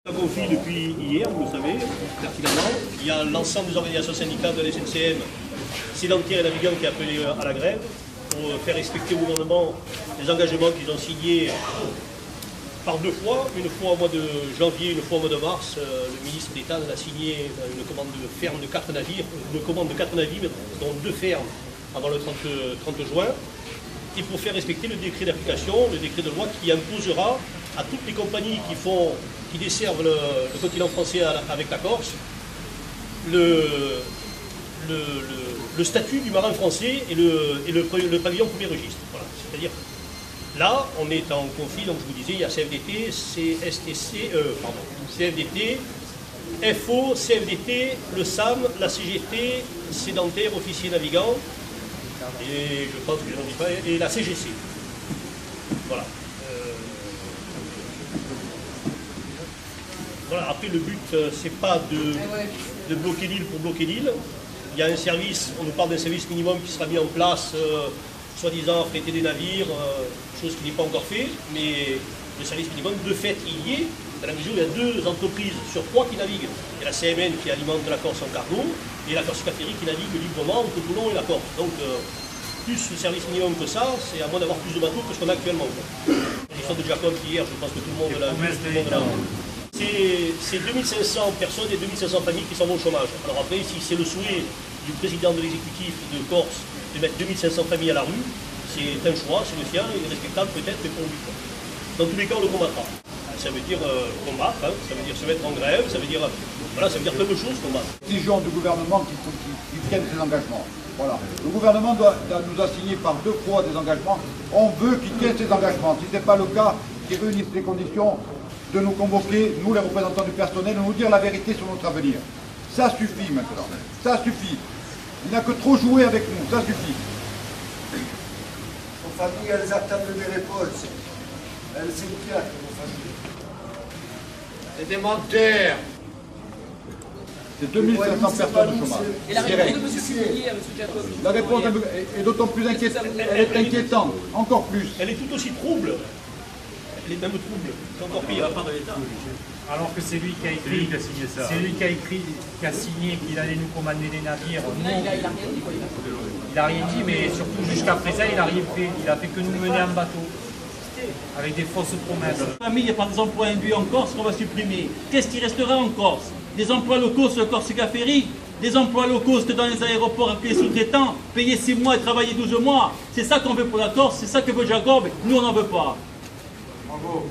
Un conflit depuis hier, vous le savez, pertinemment. Il y a l'ensemble des organisations syndicales de la SNCM, sédentaires et navigants, qui a appelé à la grève pour faire respecter au gouvernement les engagements qu'ils ont signés par deux fois. Une fois au mois de janvier, une fois au mois de mars. Le ministre d'État a signé une commande de ferme de 4 navires, dont 2 fermes avant le 30 juin. Et pour faire respecter le décret d'application, le décret de loi qui imposera à toutes les compagnies qui desservent le continent français avec la Corse le statut du marin français et le pavillon premier registre. Voilà. C'est-à-dire, là, on est en conflit, donc je vous disais, il y a CFDT, CFDT, FO, CFDT, le SAM, la CGT, sédentaire, officier navigant, et je pense que je n'en dis pas, et la CGC. Voilà. Voilà. Après, le but, c'est pas de bloquer l'île pour bloquer l'île. Il y a un service, on nous parle d'un service minimum qui sera mis en place, soi-disant affréter des navires, chose qui n'est pas encore fait, mais le service minimum, de fait, il y est, dans la mesure où il y a 2 entreprises sur 3 qui naviguent. Il y a la CMN qui alimente la Corse en cargo, et la Corsica Ferry qui navigue librement entre Toulon et la Corse. Donc, plus le service minimum que ça, c'est à moins d'avoir plus de bateaux que ce qu'on a actuellement. L'histoire de Jacob hier, je pense que tout le monde l'a vu. C'est 2500 personnes et 2500 familles qui s'en vont au chômage. Alors après, si c'est le souhait du président de l'exécutif de Corse de mettre 2500 familles à la rue, c'est un choix, c'est le sien, il est respectable peut-être, mais pour lui. Dans tous les cas, on le combattra. Ça veut dire combattre, hein, ça veut dire se mettre en grève, ça veut dire plein de choses, combattre. Exigeons du gouvernement qu'il tienne ses engagements. Voilà. Le gouvernement nous a signé par 2 fois des engagements. On veut qu'il tienne ses engagements. Si ce n'est pas le cas, qu'il réunisse les conditions de nous convoquer, nous les représentants du personnel, de nous dire la vérité sur notre avenir. Ça suffit maintenant. Ça suffit. Il n'a que trop joué avec nous. Ça suffit. Nos familles, elles attendent des réponses. Elles s'inquiètent, nos familles. C'est des menteurs. C'est 2500 personnes au chômage. Et la réponse de M. Cuvillier à M. Jacob? La réponse est d'autant plus inquiétante. Elle est inquiétante, encore plus. Elle est tout aussi trouble. Elle est même trouble. C'est encore pire. De l'État. Alors que c'est lui qui a écrit, qui a signé qu'il allait nous commander des navires. Là, il a rien dit. Il n'a rien dit, mais surtout jusqu'à présent, il n'a rien fait. Il a fait que nous mener en bateau. Avec des fausses promesses. Il n'y a pas des emplois induits en Corse qu'on va supprimer. Qu'est-ce qui restera en Corse? Des emplois locaux sur le Corsica Ferry, des emplois locaux dans les aéroports avec les sous-traitants, payer 6 mois et travailler 12 mois. C'est ça qu'on veut pour la Corse, c'est ça que veut Jacob. Nous, on n'en veut pas. Bravo.